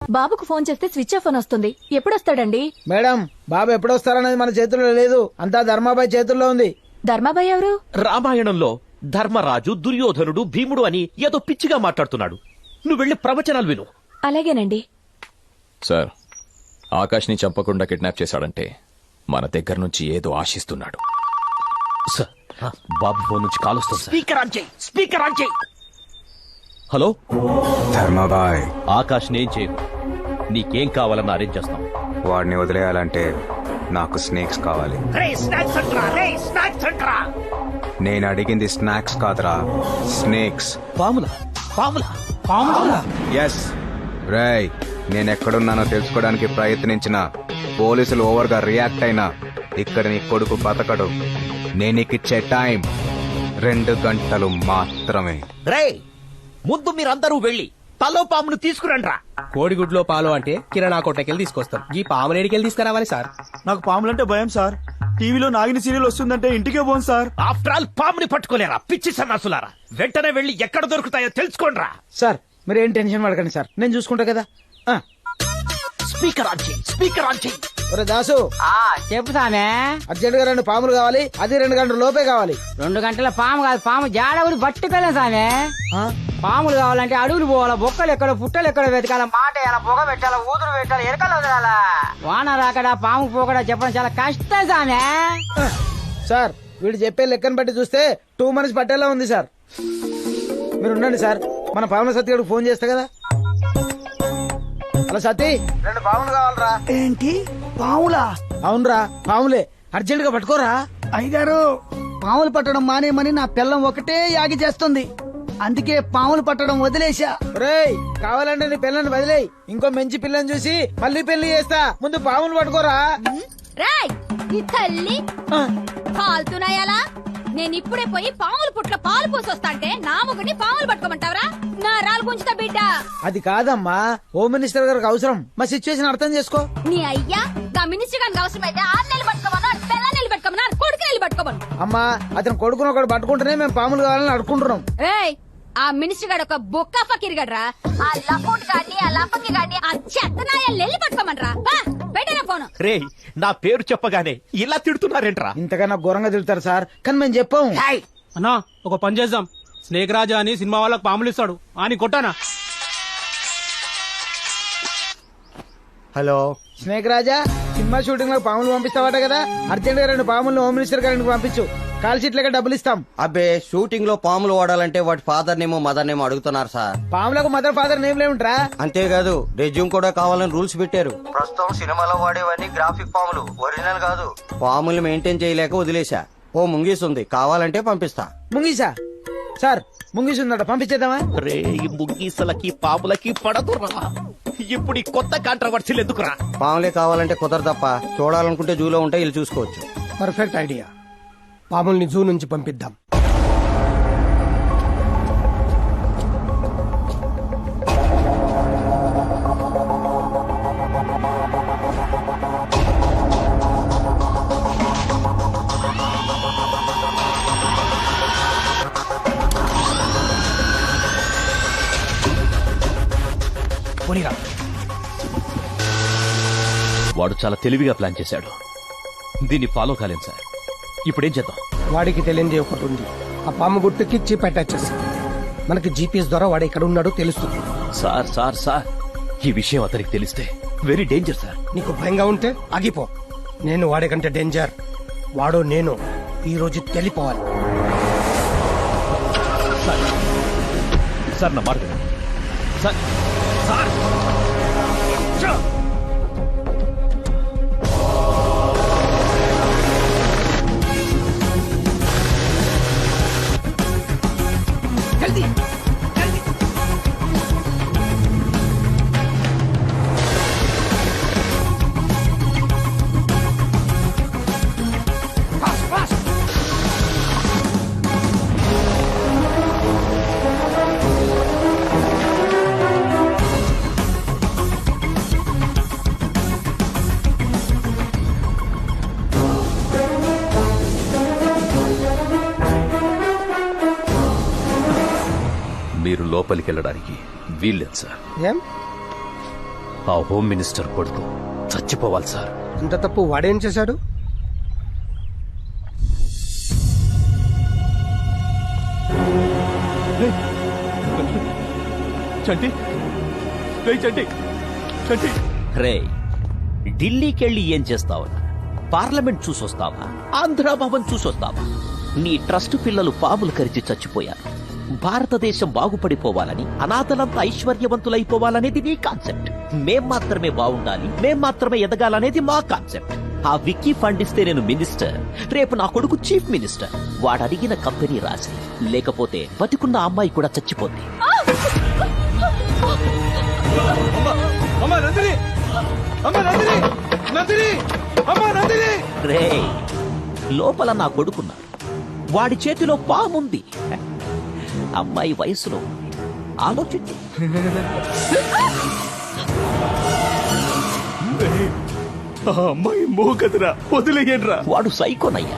బాబుకు ఫోన్ చేస్తే switch off అని వస్తుంది. ఎప్పుడొస్తాడండి? మేడం, బాబు ఎప్పుడొస్తారనేది మన చేతుల్లో లేదు, అంతా ధర్మాబాయి చేతుల్లో ఉంది. ధర్మాబాయి ఎవరు? రామాయణంలో ధర్మరాజు, దుర్యోధనుడు, భీముడు అని ఏదో పిచ్చిగా మాట్లాడుతున్నాడు. నువ్వు వెళ్లి ప్రవచనాలు విను. అలాగేనండి. సార్, ఆకాష్ని చంపకుండా కిడ్నాప్ చేశాడంటే మన దగ్గర నుంచి ఏదో ఆశిస్తున్నాడు. సార్, బాబు ఫోన్ నుంచి కాల్ వస్తుంది. స్పీకర్ ఆన్ చేయి, స్పీకర్ ఆన్ చేయి. హలో ధర్మాబాయ్, ఆకాష్ నేం చేయకు. నీకేం కావాలన్నా అరేంజ్ చేస్తాం. వాడిని వదిలేయాలంటే నాకు స్నేక్స్ కావాలి. నేను అడిగింది స్నాక్స్ కాదురా, స్నేక్స్. పాములా? పాములా? పాములా? ఎస్ రేయ్, నేనెక్కడున్నానో తెలుసుకోవడానికి ప్రయత్నించిన పోలీసులు ఓవర్ గా రియాక్ట్ అయినా ఇక్కడ నీ కొడుకు బతకడు. నేనికిచ్చే టైం 2 గంటలు మాత్రమే. రే, ముందు మీరందరూ వెళ్ళి తలో పామును తీసుకురండ్రా. కోడిగుడ్లో పాలు అంటే కిరాణా కొట్టకెళ్ళి తీసుకొస్తాం. ఈ పామునేడికెళ్ళి తీసుకురావాలి సార్. నాకు పాములంటే భయం సార్. టీవీలో నాగిని సీరియల్ వస్తుందంటే ఇంటికే పోను సార్. ఆఫ్టర్ ఆల్ పాముని పట్టుకోలేరా పిచ్చి సన్నాసులారా. వెంటనే వెళ్ళి ఎక్కడ దొరుకుతాయో తెలుసుకోండ్రా. సార్, మీరేం టెన్షన్ పడకండి సార్, నేను చూసుకుంటా కదా. స్పీకర్ ఆన్ చేయి, స్పీకర్ ఆన్ చేయి. ఒరే దాసు, చెప్పు సామే. అర్జెంట్ గా 2 పాములు కావాలి, అది 2 గంటల లోపే కావాలి. 2 గంటల పాము కాదు, పాము జాడవులు పట్టుకెళ్ళాం సామే. ఆ? పాములు కావాలంటే అడవులు పోవాలా, బొక్కలు ఎక్కడ పుట్టలు ఎక్కడ వెతకాల, మాట ఎలా పొగ పెట్టాలా, ఊదురు పెట్టాలి, ఎరకలు వదలాలా. వాన రాకడా పాము పోకడా చెప్పడం చాలా కష్టం సామే. సార్, వీడు చెప్పే లెక్కను బట్టి చూస్తే 2 మంత్స్ పట్టేలా ఉంది సార్. మీరు ఉండండి సార్, మన పాముల సత్తి గారికి ఫోన్ చేస్తా కదా. హలో సతీ, 2 పాములు కావాలరా. ఏంటి పాములా? అవునరా, పాములే, అర్జెంట్ గా పట్టుకోరా. అయ్యగారు, పాములు పట్టడం మానేమని నా పిల్లం ఒకటే యాగి చేస్తుంది, అందుకే పాములు పట్టడం వదిలేశా. రేయ్, కావాలంటే నీ పిల్లని వదిలేయ్, ఇంకో మంచి పిల్లని చూసి మళ్ళీ పెళ్లి చేస్తా. ముందు పాములు పట్టుకోరా. రాయ్ నీ తల్లి కాలుతున్నాయాలా? నేను ఇప్పుడే పోయి పాముల పుట్ల పాలు పోసొస్తాంటే నా మొగుడిని పాములు పట్టుకోమంటావరా? నా రాలు గుంచుతా బిడ్డ. అది కాదమ్మా, హోమ్ మినిస్టర్ గారికి అవసరం, మా సిచ్యువేషన్ అర్థం చేసుకో. నీ అయ్యా గా మినిస్టర్ గారికి అవసరమైతే 6 నెలలు పట్టుకోమన్నా, 7 నెలలు పట్టుకోమన్నా, కొడుకు నెలలు పట్టుకోమను. అమ్మా, అతను కొడుకుని ఒకటి పట్టుకుంటేనే మేము పాములు కావాలని అడుకుంటున్నాం. రేయ్, ఆ మినిస్టర్ గారు ఒక బొక్క ఫకీర్ గడ్రా. ఆ లపోట్ గాడిని, ఆ లపకి గాడిని, ఆ చెత్తనాయ నెల్లి పట్టుకోమనరా. పెట్టిన ఫోను. రే, నా పేరు చెప్పగానే ఇలా తిడుతున్నారేంట్రా? ఇంతకన్నా ఘోరంగా తిడతారు సార్, కానీ మేము చెప్పాము. అన్నా, ఒక పని చేద్దాం. స్నేక్ రాజా అని సినిమా వాళ్ళకి పాములు ఇస్తాడు అని కొట్టానా. హలో స్నేక్ రాజా, సినిమా షూటింగ్ లో పాములు పంపిస్తావట కదా, అర్జెంట్ గా 2 పాములు హోమ్ మినిస్టర్ గారికి పంపించు, కాల్ షీట్ లెక్క డబ్బులు ఇస్తాం. అబ్బే, షూటింగ్ లో పాములు వాడాలంటే వాటి ఫాదర్ నేమో మదర్ నేమో అడుగుతున్నారు సార్. పాములకు మదర్ ఫాదర్ నేమ్ లేవుంట్రా. అంతేకాదు, రెజ్యూమ్ కూడా కావాలని రూల్స్ పెట్టారు. ప్రస్తుతం సినిమాలో వాడేవన్నీ గ్రాఫిక్ పాములు, ఒరిజినల్ కాదు. పాములు మెయింటైన్ చేయలేక వదిలేశా. ఓ ముంగీస్ ఉంది, కావాలంటే పంపిస్తా. ముంగీసా? సార్, ముంగీసు ఉందట, పంపించేద్దామా? రే, ఈ ముగ్గీసలకి పాములకి పడదురా. ఇప్పుడు ఈ కొత్త కాంట్రవర్సీలు ఎందుకురా? పాములే కావాలంటే కుదరదప్ప. చూడాలనుకుంటే జూలో ఉంటే వీళ్ళు చూసుకోవచ్చు. పర్ఫెక్ట్ ఐడియా, పాముల్ని జూ నుంచి పంపిద్దాం. వాడు చాలా తెలివిగా ప్లాన్ చేశాడు. దీన్ని ఫాలో కాలేం సార్. ఇప్పుడేం చేద్దాం? వాడికి తెలియంది ఒకటి ఉంది, ఆ పాము గుట్టుకి చిప్ అటాచ్ చేసి మనకి జీపీఎస్ ద్వారా వాడు ఎక్కడ ఉన్నాడో తెలుస్తుంది. సార్ సార్ సార్, ఈ విషయం అతనికి తెలిస్తే వెరీ డేంజర్ సార్. నీకు భయంగా ఉంటే ఆగిపో. నేను వాడికంటే డేంజర్, వాడు నేను ఈ రోజు తెలిపోవాలి. సార్, నా మాట వినండి. సార్ సార్ మీరు లోపలికి వెళ్ళడానికి వీల్లేదు సార్. ఏం ఆ హోమ్ మినిస్టర్ కొడుకు చచ్చిపోవాలి సార్. ఇంత తప్పు వాడేం చేశాడు? చంటి చంటి చంటి రే, ఢిల్లీకెళ్ళి ఏం చేస్తావా? పార్లమెంట్ చూసొస్తావా? ఆంధ్ర భవన్ చూసొస్తావా? నీ ట్రస్ట్ పిల్లలు పాములు కరిచి చచ్చిపోయారు. భారతదేశం బాగుపడిపోవాలని, అనాథలంతా ఐశ్వర్యవంతులైపోవాలనేది నీ కాన్సెప్ట్. మేం మాత్రమే బాగుండాలి, మేం మాత్రమే ఎదగాలనేది మా కాన్సెప్ట్. ఆ విక్కీ ఫండ్ ఇస్తే నేను మినిస్టర్, రేపు నా కొడుకు చీఫ్ మినిస్టర్. వాడు అడిగిన కంపెనీ రాసి, లేకపోతే బతికున్న అమ్మాయి కూడా చచ్చిపోద్ది. రే, లోపల నా కొడుకున్నాడు, వాడి చేతిలో పాముంది. అమ్మాయి వయసులో ఆలోచించు. అమ్మాయి మోగదురా, వదిలేయండ్రా. వాడు సైకోనయ్యా.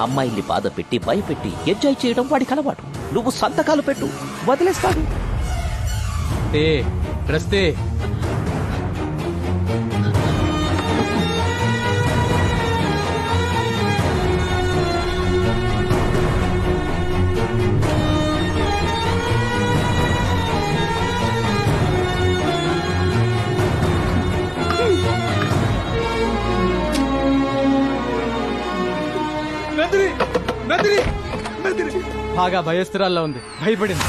అమ్మాయిల్ని బాధ పెట్టి భయపెట్టి ఎంజాయ్ చేయడం వాడికి అలవాటు. నువ్వు సంతకాలు పెట్టు, వదిలేస్తాడు. రస్తే బాగా భయస్థిరాల్లో ఉంది, భయపడింది.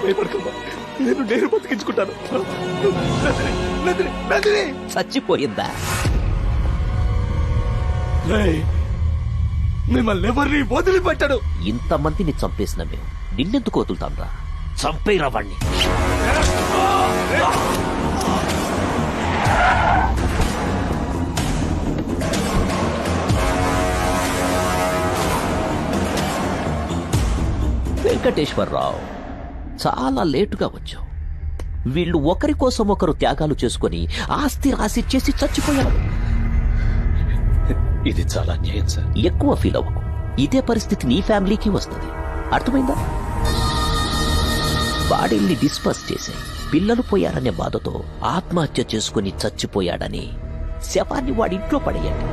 భయపడకమ్మా, నేను బతికించుకుంటాను. చచ్చిపోయిందా? మిమ్మల్ని ఎవరిని వదిలిపెట్టాడు. ఇంతమందిని చంపేసిన మేము నిన్నెందుకు వదులుతాం రా? చంపేరా వాణ్ణి. వెంకటేశ్వరరావు, చాలా లేటుగా వచ్చావు. వీళ్ళు ఒకరి కోసం ఒకరు త్యాగాలు చేసుకుని ఆస్తి రాసిచ్చేసి చచ్చిపోయారు. ఇది చాలా అన్యాయం సార్. ఎక్కువ ఫీల్ అవ్వకు. ఇదే పరిస్థితి నీ ఫ్యామిలీకి వస్తుంది. అర్థమైందా? బాడీల్ని డిస్పర్స్ చేశాయి. పిల్లలు పోయారనే బాధతో ఆత్మహత్య చేసుకుని చచ్చిపోయాడని శవాన్ని వాడి ఇంట్లో పడేయండి.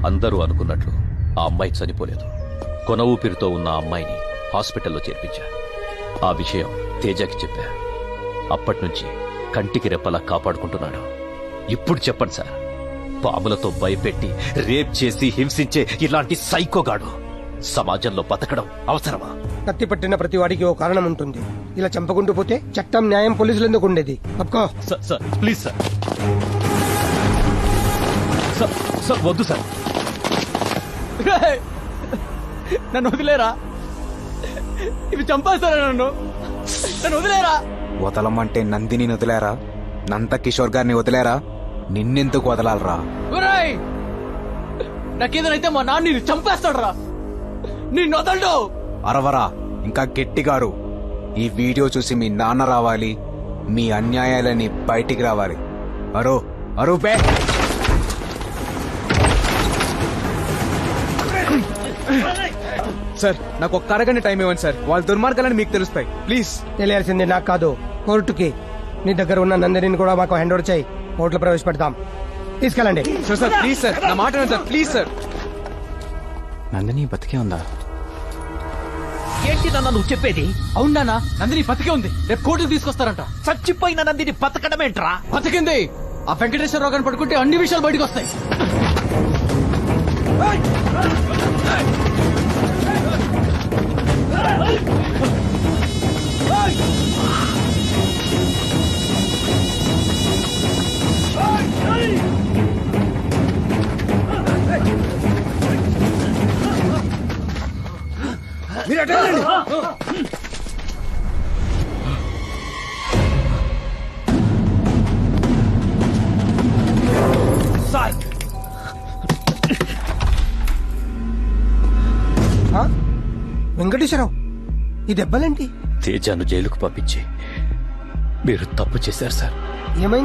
అందరూ అనుకున్నట్లు ఆ అమ్మాయి చనిపోలేదు. కొన ఊపిరితో ఉన్న ఆ అమ్మాయిని హాస్పిటల్లో చేర్పించా. ఆ విషయం తేజకి చెప్పా. అప్పట్నుంచి కంటికి రెప్పలా కాపాడుకుంటున్నాడు. ఇప్పుడు చెప్పండి సార్, పాములతో భయపెట్టి రేప్ చేసి హింసించే ఇలాంటి సైకోగాడు సమాజంలో బతకడం అవసరమా? కత్తి పట్టిన ప్రతి వాడికి ఓ కారణం ఉంటుంది. ఇలా చంపకుంటూ పోతే చట్టం, న్యాయం, పోలీసులు ఎందుకు ఉండేది? తప్పుకో. Sir please sir. సార్ వద్దు సార్. నన్ను వదిలేరా, ఇవి చంపేస్తారా? నన్ను వదిలేరా. వదలమంటే నందిని వదిలేరా? నంద కిషోర్ గారిని వదిలేరా? నిన్నెందుకు వదలాలరా? నాకేదైతే మా నాన్న చంపేస్తాడు రా. నిన్ను వదలడు. అరవరా, ఇంకా గట్టిగారు. ఈ వీడియో చూసి మీ నాన్న రావాలి, మీ అన్యాయాలని బయటికి రావాలి. అరో అరో బే. సార్, నాకు ఒక్క అరగంట టైం ఇవ్వండి సార్. వాళ్ళ దుర్మార్గాలని మీకు తెలుస్తాయి. ప్లీజ్. తెలియాల్సింది నాకు కాదు, కోర్టుకి. నీ దగ్గర ఉన్న నందిని కూడా మాకు హ్యాండ్ ఓవర్ చేయి. కోర్టులో ప్రవేశపెడతాం. తీసుకెళ్ళండి. సార్ ప్లీజ్ సార్, నా మాట సార్, ప్లీజ్ సార్. నందిని బతికే ఉందా? ఏంటి నాన్న నువ్వు చెప్పేది? అవునా? నందిని బతికే ఉంది. రేపు కోర్టుకు తీసుకొస్తారంట. చచ్చిపోయిన నందిని బతకడమేంట్రా? బతికింది. ఆ వెంకటేశ్వరరావు గారిని పడుకుంటే అన్ని విషయాలు బయటకు వస్తాయి. మీరు అటెండ్. వెంకటేశ్వరరావు, ఈ దెబ్బలేంటి? తేజాను జైలుకు పంపించి మీరు తప్పు చేశారు సార్. ఏమైంది?